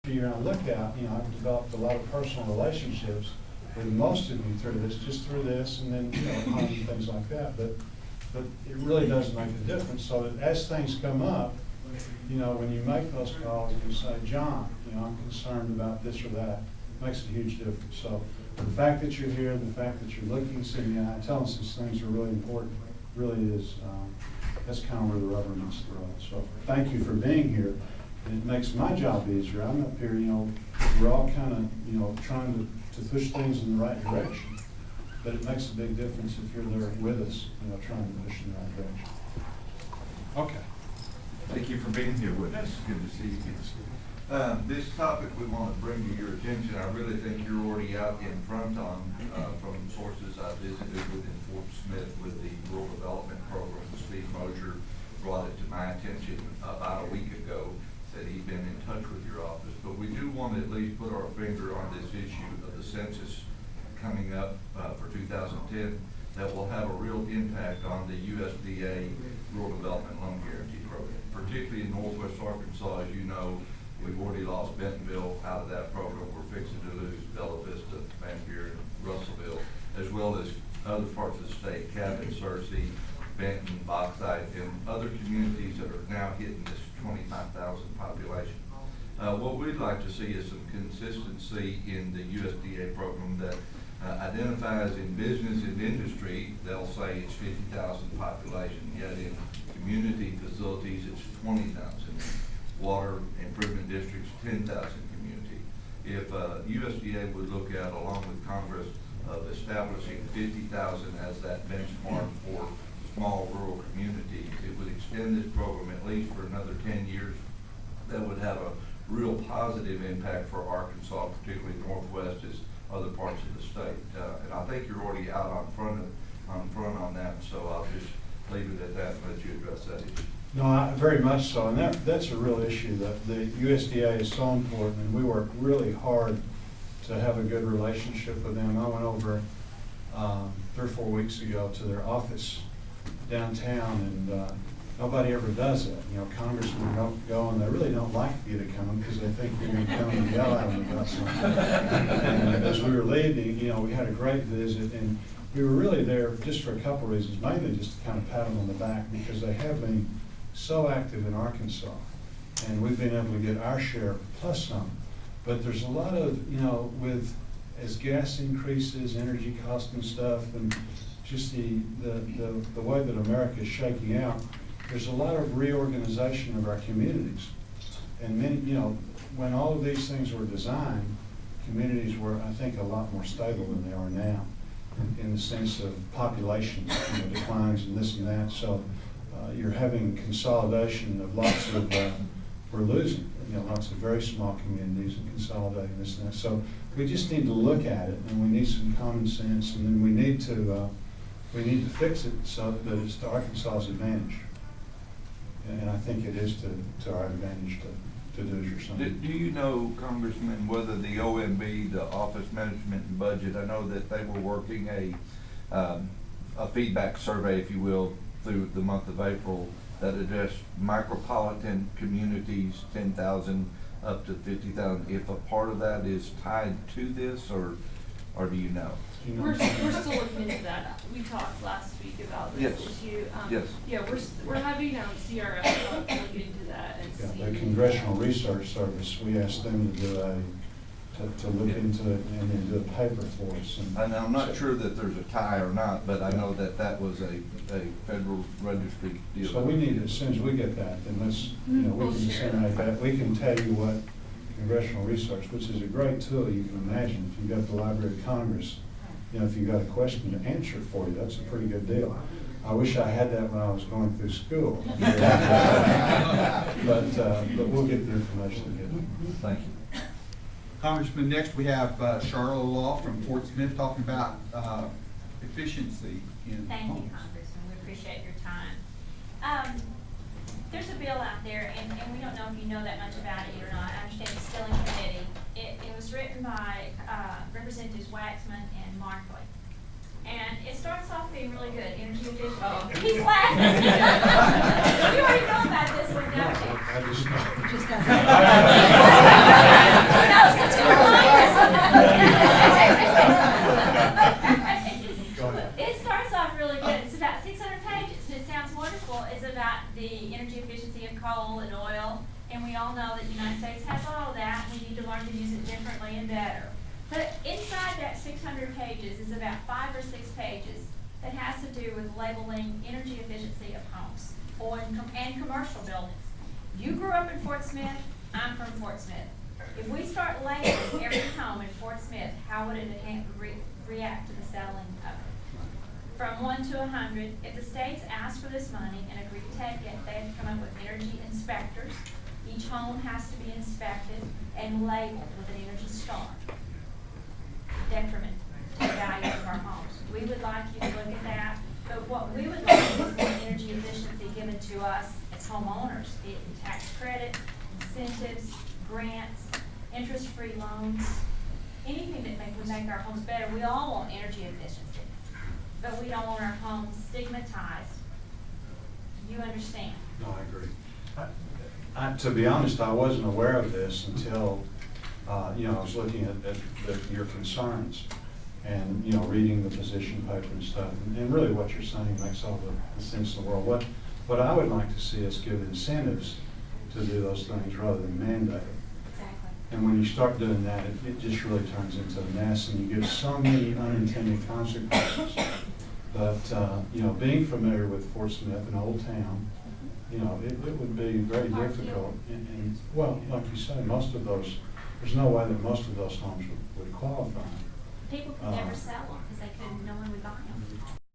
figure out, look out, you know, I've developed a lot of personal relationships with most of you through this, just through this, and then, you know, home and things like that. But it really does make a difference, so that as things come up, you know, when you make those calls and you say, John, you know, I'm concerned about this or that, it makes a huge difference. So the fact that you're here, the fact that you're looking, seeing the eye, telling us these things are really important, really is, that's kind of where the rubber meets the road. So thank you for being here. It makes my job easier. I'm up here, you know, we're all kind of, you know, trying to push things in the right direction. But it makes a big difference if you're there with us, you know, trying to push in the right direction. Okay. Thank you for being here with us. Good to see you. This topic we want to bring to your attention, I really think you're already out in front on from sources I visited within Fort Smith with the Rural Development Program. Steve Mosier brought it to my attention about a week ago, said he'd been in touch with your office. But we do want to at least put our finger on this issue of the census coming up for 2010 that will have a real impact on the USDA Rural Development Loan Guarantee Program, particularly in Northwest Arkansas. As you know, we've already lost Bentonville out of that program. We're fixing to lose Bella Vista, Van Buren, Russellville, as well as other parts of the state, Cabot, Searcy, Benton, Bauxite, and other communities that are now hitting this 25,000 population. What we'd like to see is some consistency in the USDA program that identifies in business and industry, they'll say it's 50,000 population, yet in community facilities it's 20,000. Water improvement districts, 10,000 community. If USDA would look at, along with Congress, of establishing 50,000 as that benchmark for small rural communities, it would extend this program at least for another 10 years. That would have a real positive impact for Arkansas, particularly Northwest, as other parts of the state. And I think you're already out on front on that, so I'll just leave it at that and let you address that issue. No, very much so, and that's a real issue. That the USDA is so important, and we work really hard to have a good relationship with them. I went over 3 or 4 weeks ago to their office downtown, and nobody ever does that. You know, congressmen don't go, and they really don't like you to come because they think you're going to come and yell at them about something. And as we were leaving, you know, we had a great visit, and we were really there just for a couple of reasons, mainly just to kind of pat them on the back because they have been so active in Arkansas, and we've been able to get our share plus some. But there's a lot of, you know, as gas increases, energy costs and stuff, and just the way that America is shaking out, there's a lot of reorganization of our communities. And many, you know, when all of these things were designed, communities were, I think, a lot more stable than they are now, in the sense of population, you know, declines and this and that. So you're having consolidation of lots of, we're losing, you know, lots of very small communities and consolidating this and that. So we just need to look at it, and we need some common sense, and then we need to fix it so that it's to Arkansas's advantage. And I think it is to our advantage to do as you're saying. Do you know, Congressman, whether the OMB, the Office Management and Budget, I know that they were working a feedback survey, if you will, through the month of April that addressed micropolitan communities, 10,000 up to 50,000. If a part of that is tied to this, or do you know? We're still looking into that. We talked last week about this issue. Yes. Yeah, we're having CRF look into that and see. The Congressional Research Service, we asked them to do to look into it and then do a paper for us. And I'm not sure that there's a tie or not, but I know that was a federal registry deal. So we need, as soon as we get that, then let's, you know, we can disseminate that. We can tell you what Congressional Research, which is a great tool you can imagine. If you've got the Library of Congress, you know, if you've got a question to answer it for you, that's a pretty good deal. I wish I had that when I was going through school. but we'll get the information to get. Thank you. Congressman, next we have Charlotte Law from Fort Smith talking about efficiency in Thank homes. you, Congressman. We appreciate your time. There's a bill out there, and we don't know if you know that much about it or not. I understand it's still in committee. It was written by Representatives Waxman and Markley. And it starts off being really good. Energy efficiency. Oh. He's laughing. You already know about this one, don't you? I just know. learn to use it differently and better. But inside that 600 pages is about 5 or 6 pages that has to do with labeling energy efficiency of homes and commercial buildings. You grew up in Fort Smith, I'm from Fort Smith. If we start labeling every home in Fort Smith, how would it react to the selling of it? From 1 to 100, if the states ask for this money and agree to take it, they have to come up with energy inspectors. Each home has to be inspected and labeled with an Energy Star. Detriment to the value of our homes. We would like you to look at that, but what we would like is more energy efficiency given to us as homeowners, be it in tax credits, incentives, grants, interest-free loans, anything that would make our homes better. We all want energy efficiency, but we don't want our homes stigmatized. You understand? No, I agree. To be honest, I wasn't aware of this until, I was looking at your concerns and, reading the position paper and stuff. And really what you're saying makes all the sense in the world. What I would like to see is give incentives to do those things rather than mandate them. Exactly. And when you start doing that, it just really turns into a mess, and you get so many unintended consequences. But, being familiar with Fort Smith, an old town, it would be very Hard difficult. And, well, like you say, there's no way that most of those homes would qualify. People could never sell them because they couldn't, no one would buy them.